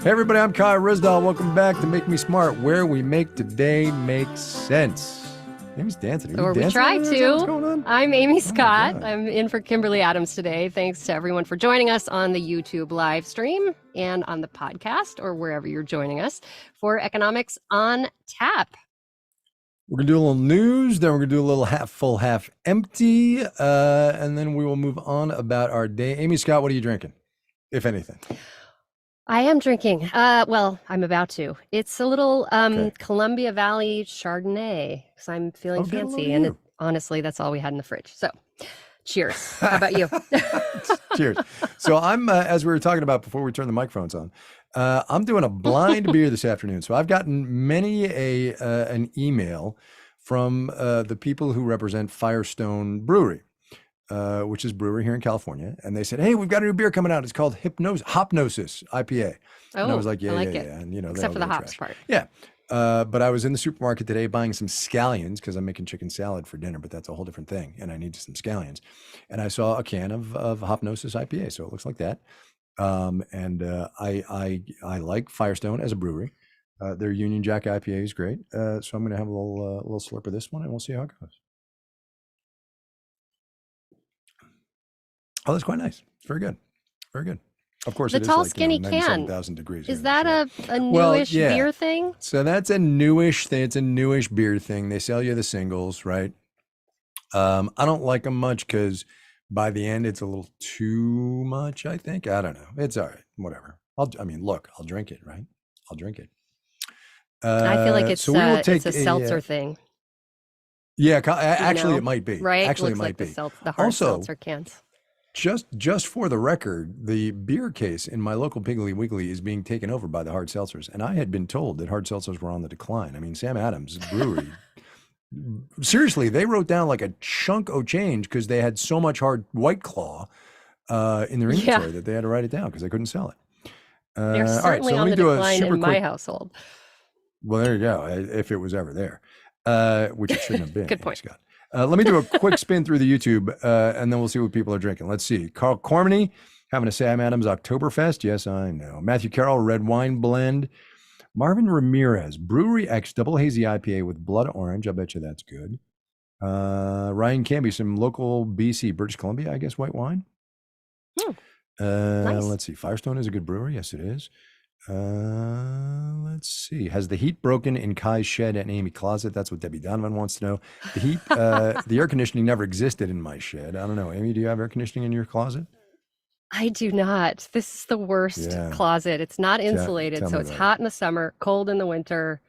Hey everybody, I'm Kai Ryssdal. Welcome back to Make Me Smart, where we make today make sense. Amy's dancing. Or we try to. I'm Amy Scott. I'm in for Kimberly Adams today. Thanks to everyone for joining us on the YouTube live stream and on the podcast or wherever you're joining us for Economics on Tap. We're going to do a little news, then we're going to do a little half full, half empty, and then we will move on about our day. Amy Scott, what are you drinking, if anything? I am drinking. Well, I'm about to. It's a little Columbia Valley Chardonnay because I'm feeling fancy. And honestly, that's all we had in the fridge. So cheers. How about you? Cheers. So I'm, as we were talking about before we turned the microphones on, I'm doing a blind beer this afternoon. So I've gotten many an email from the people who represent Firestone Brewery, which is a brewery here in California. And they said, hey, we've got a new beer coming out. It's called Hopnosis IPA. Oh, and I was like, yeah. And, you know, except for the hops part. Yeah. But I was in the supermarket today buying some scallions because I'm making chicken salad for dinner, but that's a whole different thing. And I need some scallions. And I saw a can of Hopnosis IPA. So it looks like that. I like Firestone as a brewery. Their Union Jack IPA is great. So I'm going to have a little slurp of this one and we'll see how it goes. Oh, that's quite nice. It's very good. Very good. Of course, the it tall, is like, skinny 97,000 degrees. Is that a newish beer thing? So that's a newish thing. It's a newish beer thing. They sell you the singles, right? I don't like them much because by the end, it's a little too much, I think. I don't know. It's all right. Whatever. I'll drink it, right? I'll drink it. I feel like it's a seltzer thing. Yeah, actually, it might be. Right? Actually, it might be. The hard seltzer cans. Just for the record, the beer case in my local Piggly Wiggly is being taken over by the hard seltzers. And I had been told that hard seltzers were on the decline. I mean, Sam Adams Brewery, seriously, they wrote down like a chunk of change because they had so much hard White Claw in their inventory that they had to write it down because they couldn't sell it. They're certainly on the decline in my household. Well, there you go, if it was ever there, which it shouldn't have been. Good point. Scott. Let me do a quick spin through the YouTube, and then we'll see what people are drinking. Let's see. Carl Cormany having a Sam Adams Oktoberfest. Yes, I know. Matthew Carroll, red wine blend. Marvin Ramirez, Brewery X Double Hazy IPA with blood orange. I bet you that's good. Ryan Canby, some local BC, British Columbia, I guess, white wine. Nice. Let's see. Firestone is a good brewery. Yes, it is. Let's see. Has the heat broken in Kai's shed and Amy closet? That's what Debbie Donovan wants to know. The heat, the air conditioning never existed in my shed. I don't know. Amy, do you have air conditioning in your closet? I do not. This is the worst closet. It's not insulated, so it's hot in the summer, cold in the winter,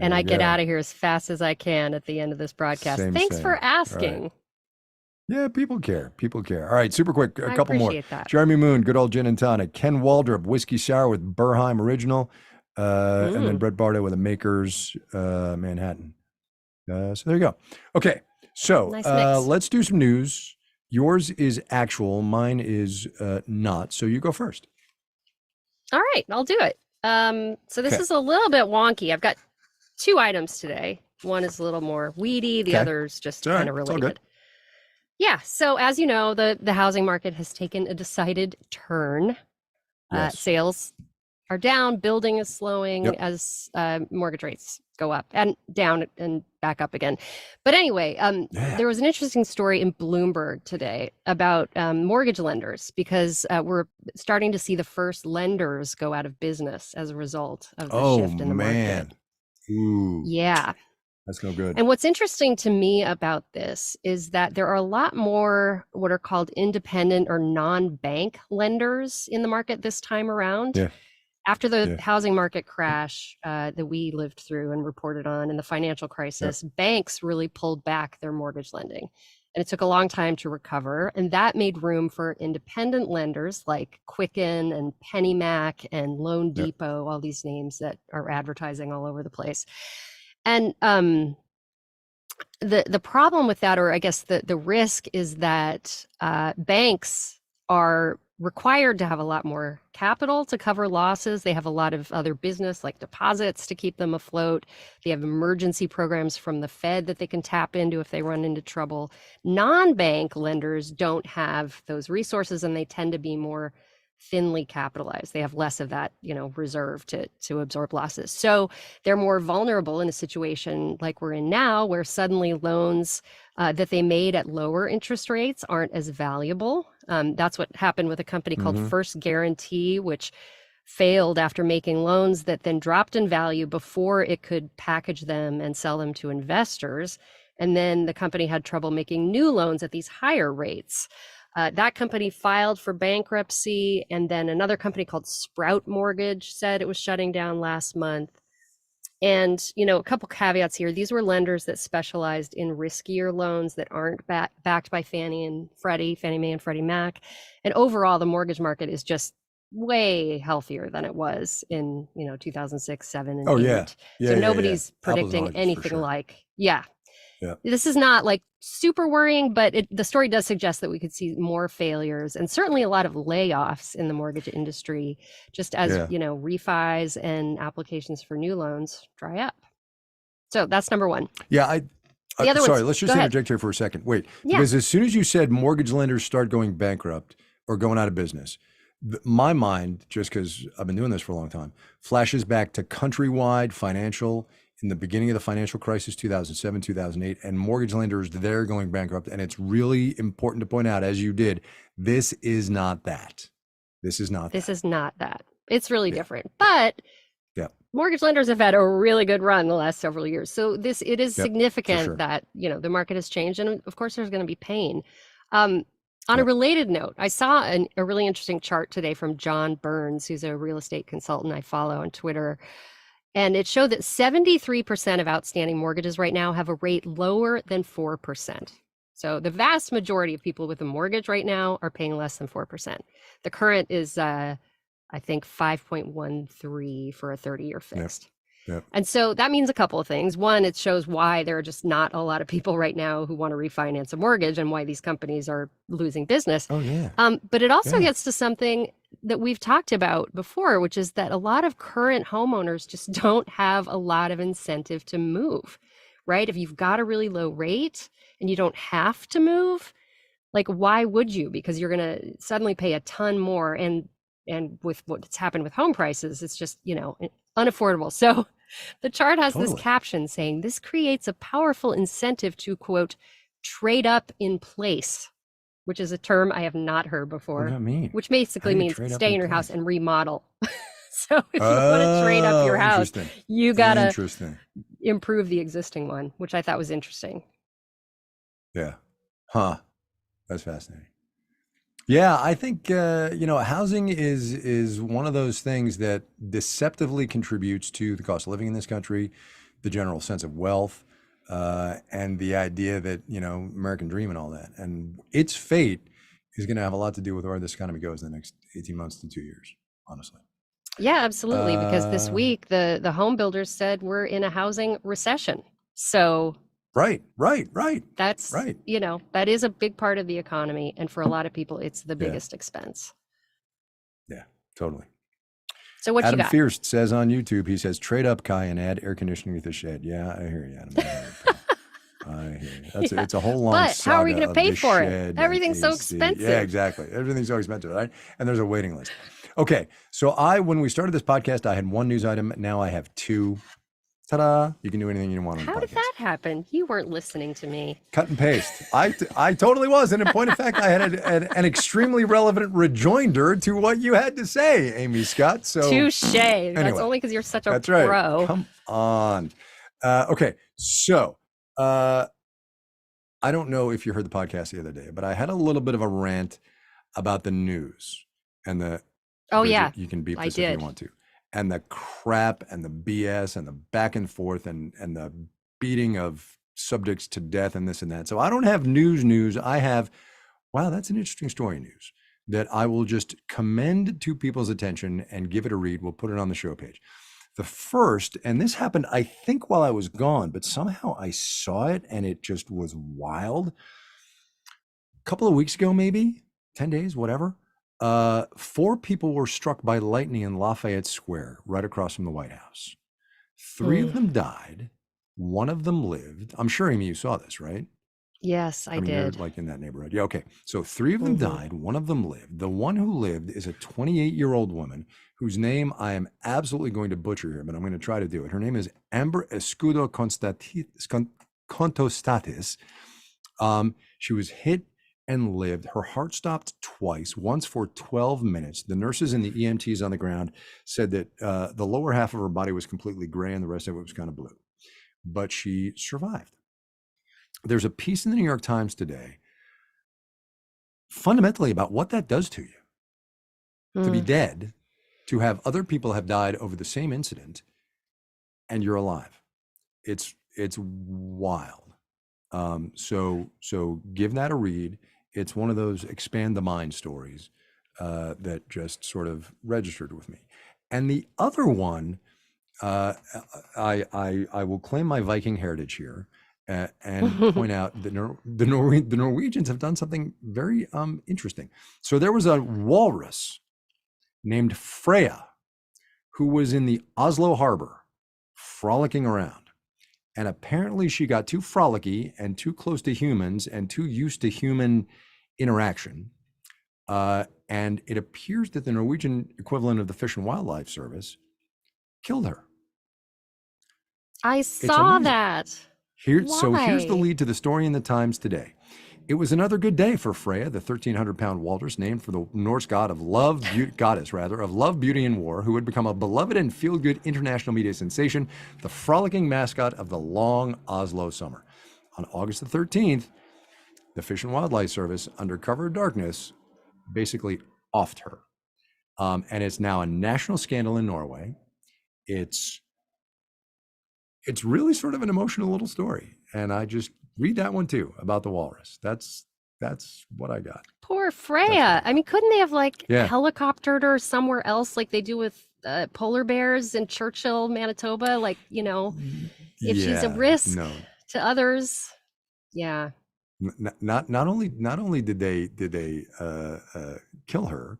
and I get out of here as fast as I can at the end of this broadcast. Thanks for asking. Right. Yeah, people care. People care. All right, super quick, a couple more. That. Jeremy Moon, good old gin and tonic. Ken Waldrop, whiskey sour with Burheim original, and then Brett Bardo with a Maker's Manhattan. So there you go. Okay, so let's do some news. Yours is actual, mine is not. So you go first. All right, I'll do it. So this is a little bit wonky. I've got two items today. One is a little more weedy. The other's just kind of related. Yeah. So as you know, the housing market has taken a decided turn. Sales are down. Building is slowing as mortgage rates go up and down and back up again. But anyway, there was an interesting story in Bloomberg today about mortgage lenders because we're starting to see the first lenders go out of business as a result of the shift in the market. Ooh. Yeah. That's no good. And what's interesting to me about this is that there are a lot more what are called independent or non-bank lenders in the market this time around. Yeah. After the housing market crash that we lived through and reported on in the financial crisis, banks really pulled back their mortgage lending. And it took a long time to recover. And that made room for independent lenders like Quicken and PennyMac and Loan Depot, all these names that are advertising all over the place. And the problem with that, or I guess the risk, is that banks are required to have a lot more capital to cover losses. They have a lot of other business like deposits to keep them afloat. They have emergency programs from the Fed that they can tap into if they run into trouble. Non-bank lenders don't have those resources, and they tend to be more thinly capitalized. They have less of that, reserve to absorb losses. So they're more vulnerable in a situation like we're in now, where suddenly loans that they made at lower interest rates aren't as valuable. That's what happened with a company called First Guarantee, which failed after making loans that then dropped in value before it could package them and sell them to investors. And then the company had trouble making new loans at these higher rates. That company filed for bankruptcy, and then another company called Sprout Mortgage said it was shutting down last month. And, a couple caveats here. These were lenders that specialized in riskier loans that aren't backed by Fannie and Freddie, Fannie Mae and Freddie Mac. And overall, the mortgage market is just way healthier than it was in, 2006, 7, and 8. So nobody's predicting anything like, this is not like super worrying, but the story does suggest that we could see more failures and certainly a lot of layoffs in the mortgage industry, just as, refis and applications for new loans dry up. So that's number one. Yeah. Sorry, let's just interject here for a second. Wait, because as soon as you said mortgage lenders start going bankrupt or going out of business, my mind, just because I've been doing this for a long time, flashes back to Countrywide Financial in the beginning of the financial crisis, 2007, 2008, and mortgage lenders, they're going bankrupt. And it's really important to point out, as you did, this is not that. This is not that. It's really different. But mortgage lenders have had a really good run the last several years. So it is significant that, the market has changed. And of course, there's going to be pain. On a related note, I saw a really interesting chart today from John Burns, who's a real estate consultant I follow on Twitter. And it showed that 73% of outstanding mortgages right now have a rate lower than 4%. So the vast majority of people with a mortgage right now are paying less than 4%. The current is, I think, 5.13 for a 30-year fixed. Yep. And so that means a couple of things. One, it shows why there are just not a lot of people right now who want to refinance a mortgage and why these companies are losing business. But it also gets to something that we've talked about before, which is that a lot of current homeowners just don't have a lot of incentive to move, right? If you've got a really low rate and you don't have to move, like, why would you? Because you're going to suddenly pay a ton more. And with what's happened with home prices, it's just, unaffordable. So the chart has this caption saying, this creates a powerful incentive to, quote, trade up in place, which is a term I have not heard before. What does that mean? Which basically means stay in your house and remodel. So if you want to trade up your house, you got to improve the existing one, which I thought was interesting. Yeah. Huh. That's fascinating. Yeah, I think, housing is one of those things that deceptively contributes to the cost of living in this country, the general sense of wealth, and the idea that, American dream and all that. And its fate is going to have a lot to do with where this economy goes in the next 18 months to 2 years, honestly. Yeah, absolutely. Because this week, the home builders said we're in a housing recession. So... Right. That's right. That is a big part of the economy. And for a lot of people, it's the biggest expense. Yeah, totally. So what Adam you got? Fierce says on YouTube, he says, trade up, Kai, and add air conditioning to the shed. Yeah, I hear you, Adam. I hear you. It's a whole long saga. But how are we going to pay for it? Everything's so expensive. Yeah, exactly. Everything's so expensive, right? And there's a waiting list. Okay, so when we started this podcast, I had one news item. Now I have two. Ta-da! You can do anything you want on the podcast. How did that happen? You weren't listening to me. Cut and paste. I totally was. And in point of fact, I had an extremely relevant rejoinder to what you had to say, Amy Scott. So touche. Anyway, that's only because you're such a pro. Right. Come on. Okay, so I don't know if you heard the podcast the other day, but I had a little bit of a rant about the news and the. Oh yeah, you can beep this if you want to. And the crap and the BS and the back and forth and the beating of subjects to death and this and that. So I don't have news. I have, wow, that's an interesting story news that I will just commend to people's attention and give it a read. We'll put it on the show page. The first, and this happened, I think, while I was gone, but somehow I saw it and it just was wild. A couple of weeks ago, maybe 10 days, whatever. 4 people were struck by lightning in Lafayette Square, right across from the White House. 3 of them died. 1 of them lived. I'm sure, Amy, you saw this, right? Yes, I You're did. like in that neighborhood. Yeah. Okay. So 3 of them died. 1 of them lived. The one who lived is a 28-year-old woman whose name I am absolutely going to butcher here, but I'm going to try to do it. Her name is Amber Escudo Contostatis. She was hit and lived. Her heart stopped twice, once for 12 minutes. The nurses and the EMTs on the ground said that the lower half of her body was completely gray and the rest of it was kind of blue. But she survived. There's a piece in the New York Times today fundamentally about what that does to you. To be dead, to have other people have died over the same incident, and you're alive. It's wild. So give that a read. It's one of those expand the mind stories that just sort of registered with me. And the other one, I will claim my Viking heritage here and point out that the Norwegians have done something very interesting. So there was a walrus named Freya who was in the Oslo harbor frolicking around. And apparently she got too frolicky and too close to humans and too used to human interaction. And it appears that the Norwegian equivalent of the Fish and Wildlife Service killed her. I saw that. So here's the lead to the story in the Times today. It was another good day for Freya, the 1,300-pound walrus named for the Norse god of love, goddess rather, of love, beauty, and war, who had become a beloved and feel-good international media sensation, the frolicking mascot of the long Oslo summer. On August the 13th, the Fish and Wildlife Service, under cover of darkness, basically offed her. And it's now a national scandal in Norway. It's really sort of an emotional little story. And I just read that one too about the walrus. That's what I got. Poor Freya. I mean, couldn't they have helicoptered her somewhere else like they do with polar bears in Churchill, Manitoba? Like, if she's a risk to others. Yeah. Not only did they kill her,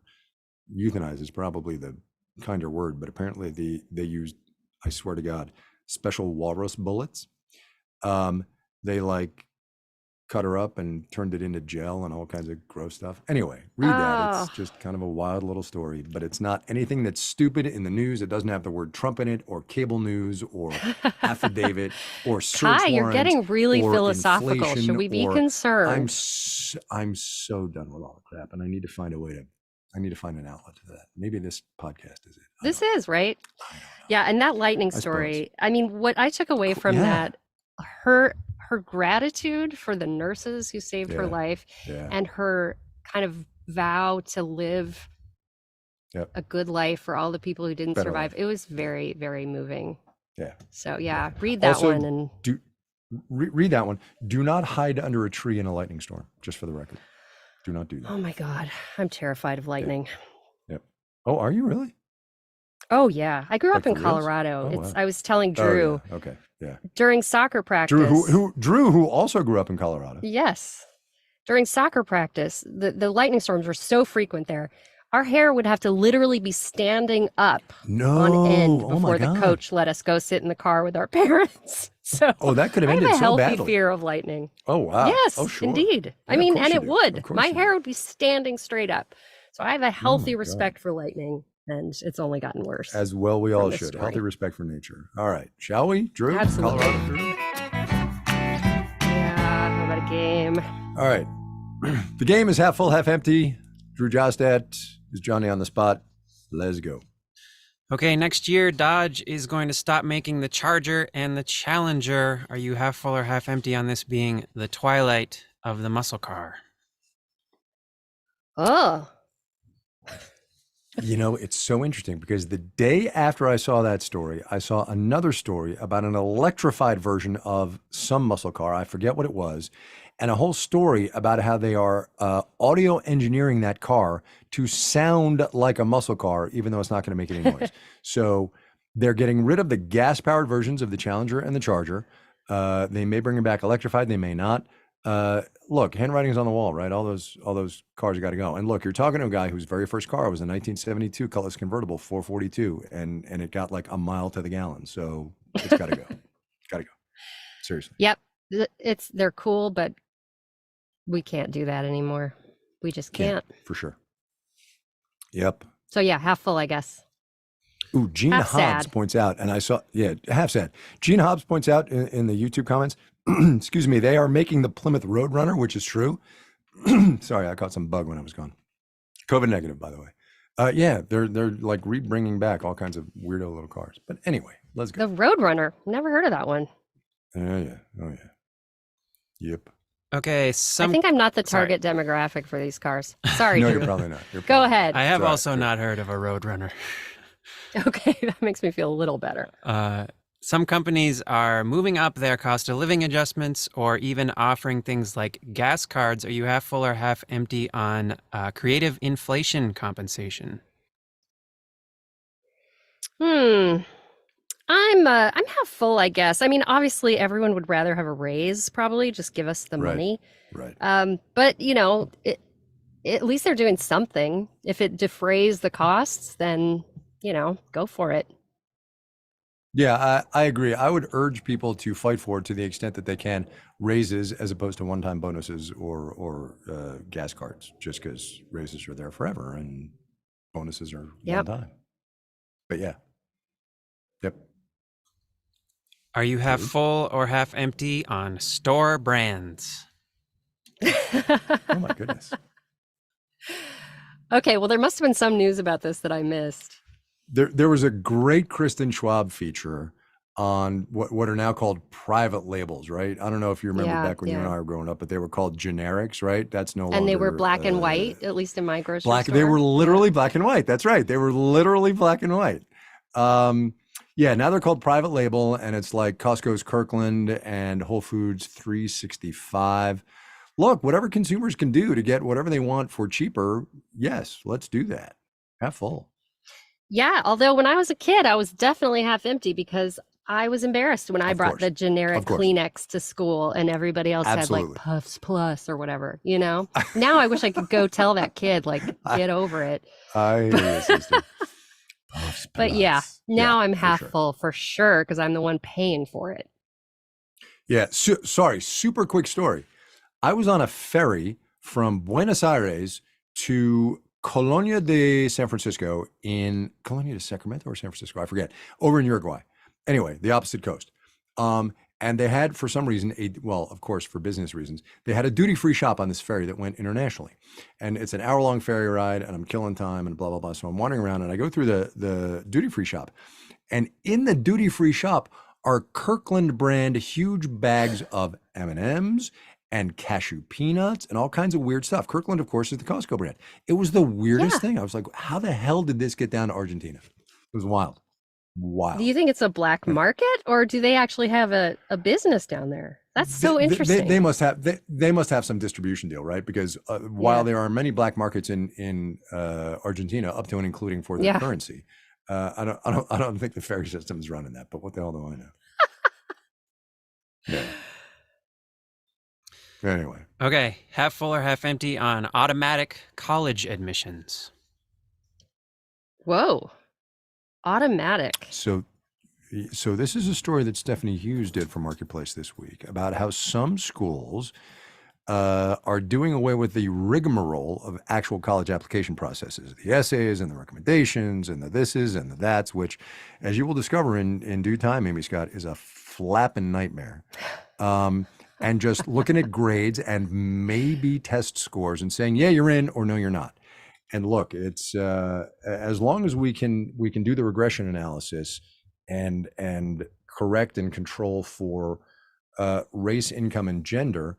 euthanize is probably the kinder word, but apparently they used, I swear to God, special walrus bullets. They cut her up and turned it into gel and all kinds of gross stuff. Anyway, read that. It's just kind of a wild little story, but it's not anything that's stupid in the news. It doesn't have the word Trump in it, or cable news, or affidavit, or search warrant. You're getting really philosophical. Should we be concerned? I'm so done with all the crap, and I need to find an outlet to that. Maybe this podcast is it. This is right. Yeah, and that lightning story. I mean, what I took away from that, her gratitude for the nurses who saved her life, and her kind of vow to live a good life for all the people who didn't survive. It was very, very moving. Yeah. So read that also, one and read that one. Do not hide under a tree in a lightning storm, just for the record. Do not do that. Oh my God. I'm terrified of lightning. Yep. Oh, are you really? Oh yeah. I grew up in Colorado. Wow. I was telling Drew. Oh, yeah. Okay. Yeah. During soccer practice. Drew, who also grew up in Colorado. Yes. During soccer practice, the lightning storms were so frequent there. Our hair would have to literally be standing up on end before the coach let us go sit in the car with our parents. So that could have ended so badly. I have a healthy fear of lightning. Oh, wow. Yes, sure. Indeed. Yeah, I mean, and it would. My hair would be standing straight up. So I have a healthy respect for lightning, and it's only gotten worse. As well we all should. Healthy respect for nature. All right. Shall we, Drew? Absolutely. Colorado, Drew? Yeah, how about a game? All right. The game is half full, half empty. Drew Jostat is Johnny on the spot. Let's go. Okay, next year, Dodge is going to stop making the Charger and the Challenger. Are you half full or half empty on this being the twilight of the muscle car? Oh. It's so interesting because the day after I saw that story, I saw another story about an electrified version of some muscle car. I forget what it was. And a whole story about how they are audio engineering that car to sound like a muscle car, even though it's not going to make any noise. So they're getting rid of the gas-powered versions of the Challenger and the Charger. They may bring them back electrified. They may not. Look, handwriting's on the wall, right? All those cars got to go. And look, you're talking to a guy whose very first car was a 1972 Cutlass convertible 442, and it got like a mile to the gallon. So it's got to go. It's got to go. Seriously. Yep. They're cool, but we can't do that anymore. We just can't. For sure. Yep. So yeah, half full, I guess. Ooh, Gene Half Hobbs sad. points out, and I saw, half sad. Gene Hobbs points out in the YouTube comments, excuse me, they are making the Plymouth Roadrunner, which is true. Sorry, I caught some bug when I was gone. COVID negative, by the way. Yeah, they're like bringing back all kinds of weirdo little cars. But anyway, let's go. The Roadrunner. Never heard of that one. Oh yeah. Yep. Okay, I think I'm not the target demographic for these cars. Sorry, No, Drew. you're probably not. Go ahead. I have also not heard of a Roadrunner. Okay, that makes me feel a little better. Some companies are moving up their cost of living adjustments or even offering things like gas cards. Are you half full or half empty on creative inflation compensation? I'm half full, I guess. I mean, obviously everyone would rather have a raise, probably just give us the money. Right. But at least they're doing something. If it defrays the costs, then, go for it. Yeah, I agree. I would urge people to fight for it to the extent that they can, raises as opposed to one-time bonuses or gas cards, just because raises are there forever and bonuses are one time. But yeah. Yep. Are you half full or half empty on store brands? Oh my goodness. Okay, well, there must have been some news about this that I missed. There was a great Kristen Schwab feature on what are now called private labels, right? I don't know if you remember back when you and I were growing up, but they were called generics, right? That's no longer. And they were black and white, at least in my grocery store. They were literally black and white. That's right. They were literally black and white. Yeah, now they're called private label, and it's like Costco's Kirkland and Whole Foods 365. Look, whatever consumers can do to get whatever they want for cheaper, yes, let's do that. Half full. Yeah, although when I was a kid, I was definitely half empty because I was embarrassed when I brought the generic Kleenex to school and everybody else had like Puffs Plus or whatever, Now I wish I could go tell that kid, like, get over it. I hear you, sister. But yeah, now I'm half full for sure because I'm the one paying for it. Yeah, sorry, super quick story. I was on a ferry from Buenos Aires to Colonia de San Francisco Colonia de Sacramento or San Francisco, I forget, over in Uruguay. Anyway, the opposite coast. And they had, for some reason, of course, for business reasons, they had a duty-free shop on this ferry that went internationally. And it's an hour-long ferry ride, and I'm killing time and blah, blah, blah. So I'm wandering around, and I go through the duty-free shop. And in the duty-free shop are Kirkland brand huge bags of M&Ms and cashew peanuts and all kinds of weird stuff. Kirkland, of course, is the Costco brand. It was the weirdest thing. I was like, how the hell did this get down to Argentina? It was wild. Wow. Do you think it's a black market or do they actually have a business down there? That's so interesting. They must have some distribution deal, right? Because while there are many black markets in Argentina, up to and including for their currency, I don't think the ferry system is running that. But what the hell do I know? Yeah. Anyway. Okay, half full or half empty on automatic college admissions? Whoa. Automatic. So this is a story that Stephanie Hughes did for Marketplace this week about how some schools are doing away with the rigmarole of actual college application processes, the essays and the recommendations and the thises and the that's, which, as you will discover in due time, Amy Scott, is a flapping nightmare. And just looking at grades and maybe test scores and saying, yeah, you're in, or no, you're not. And look, it's as long as we can do the regression analysis and correct and control for race, income, and gender,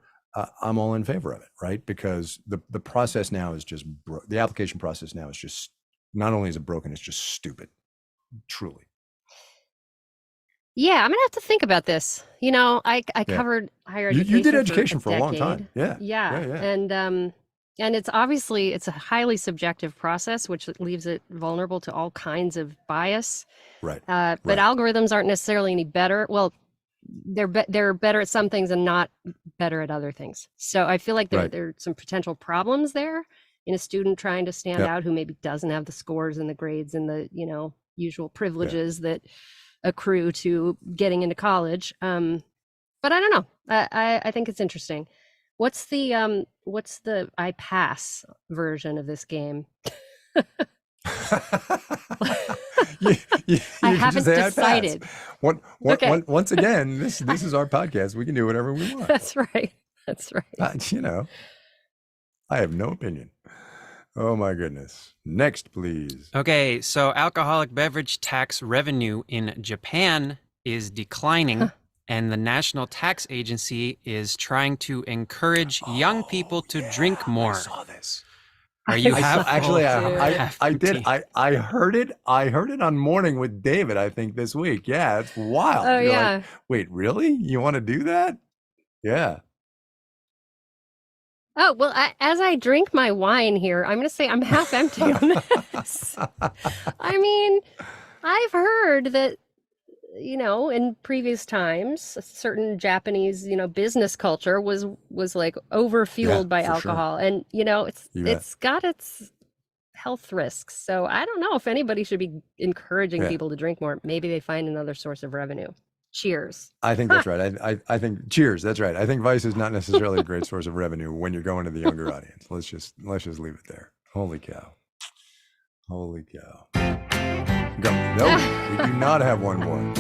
I'm all in favor of it, right? Because the process now is just the application process now is just, not only is it broken, it's just stupid, truly. Yeah, I'm gonna have to think about this. I covered higher education. You did education for a long time. Yeah. And it's a highly subjective process, which leaves it vulnerable to all kinds of bias. Right. But algorithms aren't necessarily any better. Well, they're better at some things and not better at other things. So I feel like there are some potential problems there in a student trying to stand out who maybe doesn't have the scores and the grades and the usual privileges that accrue to getting into college. But I don't know. I think it's interesting. What's the iPass version of this game? I haven't decided. Once again, this is our podcast. We can do whatever we want. That's right. I have no opinion. Oh my goodness. Next, please. Okay, so alcoholic beverage tax revenue in Japan is declining, and the National Tax Agency is trying to encourage young people to drink more. I saw this. Are you actually? I did. I heard it. I heard it on Morning with David, I think, this week. Yeah, it's wild. Oh, You're yeah. like, wait, really? You want to do that? Yeah. Oh, well, as I drink my wine here, I'm going to say I'm half empty on this. I mean, I've heard that, in previous times, a certain Japanese, business culture was like overfueled by alcohol. Sure. And, it's got its health risks. So I don't know if anybody should be encouraging people to drink more. Maybe they find another source of revenue. Cheers. I think that's right. I think cheers. That's right. I think Vice is not necessarily a great source of revenue when you're going to the younger audience. Let's just leave it there. Holy cow. Go. No, we do not have one more.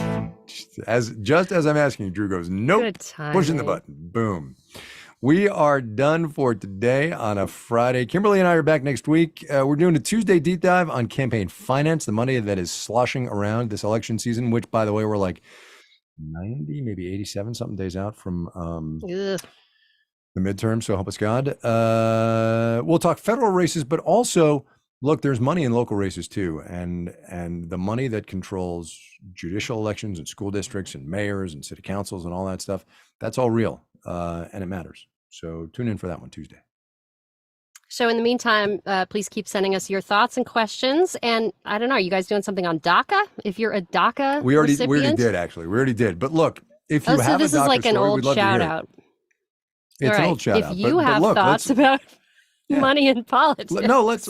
Just as I'm asking, Drew goes, nope. Pushing the button. Boom. We are done for today on a Friday. Kimberly and I are back next week. We're doing a Tuesday deep dive on campaign finance, the money that is sloshing around this election season, which, by the way, we're like 90, maybe 87 something days out from the midterm. So help us God. We'll talk federal races, but also look, there's money in local races too. And the money that controls judicial elections and school districts and mayors and city councils and all that stuff, that's all real. And it matters. So tune in for that one Tuesday. So in the meantime, please keep sending us your thoughts and questions. And I don't know, are you guys doing something on DACA? If you're a DACA we already did, actually. We already did. But look, if you have a DACA this is like an old shout out. It's an old shout out. If you have thoughts about money and politics. Let's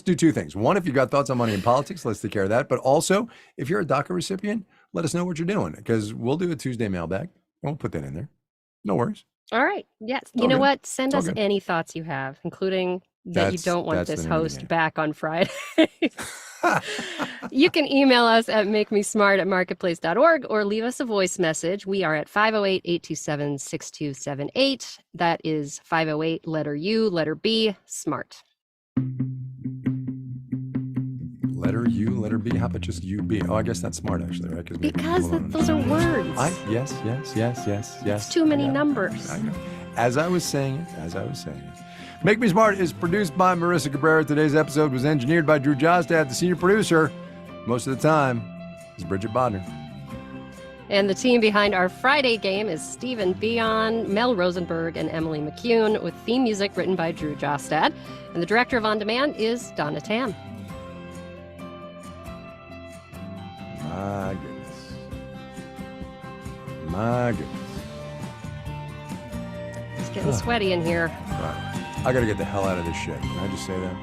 do two things. One, if you got thoughts on money and politics, let's take care of that. But also, if you're a DACA recipient, let us know what you're doing, because we'll do a Tuesday mailbag and we'll put that in there. No worries. All right. Yes. You know what? Send us any thoughts you have, including that you don't want this host back on Friday. You can email us at makemesmart@marketplace.org or leave us a voice message. We are at 508-827-6278. That is 508, letter U, letter B, SMART. Letter U, letter B. How about just UB? Oh, I guess that's smart, actually, right? Because those are words. Yes. It's too many numbers. I know. As I was saying. Make Me Smart is produced by Marissa Cabrera. Today's episode was engineered by Drew Jostad. The senior producer, most of the time, is Bridget Bodner. And the team behind our Friday game is Stephen Bion, Mel Rosenberg, and Emily McCune, with theme music written by Drew Jostad. And the director of On Demand is Donna Tam. My goodness. It's getting sweaty in here. Right. I got to get the hell out of this shit. Can I just say that?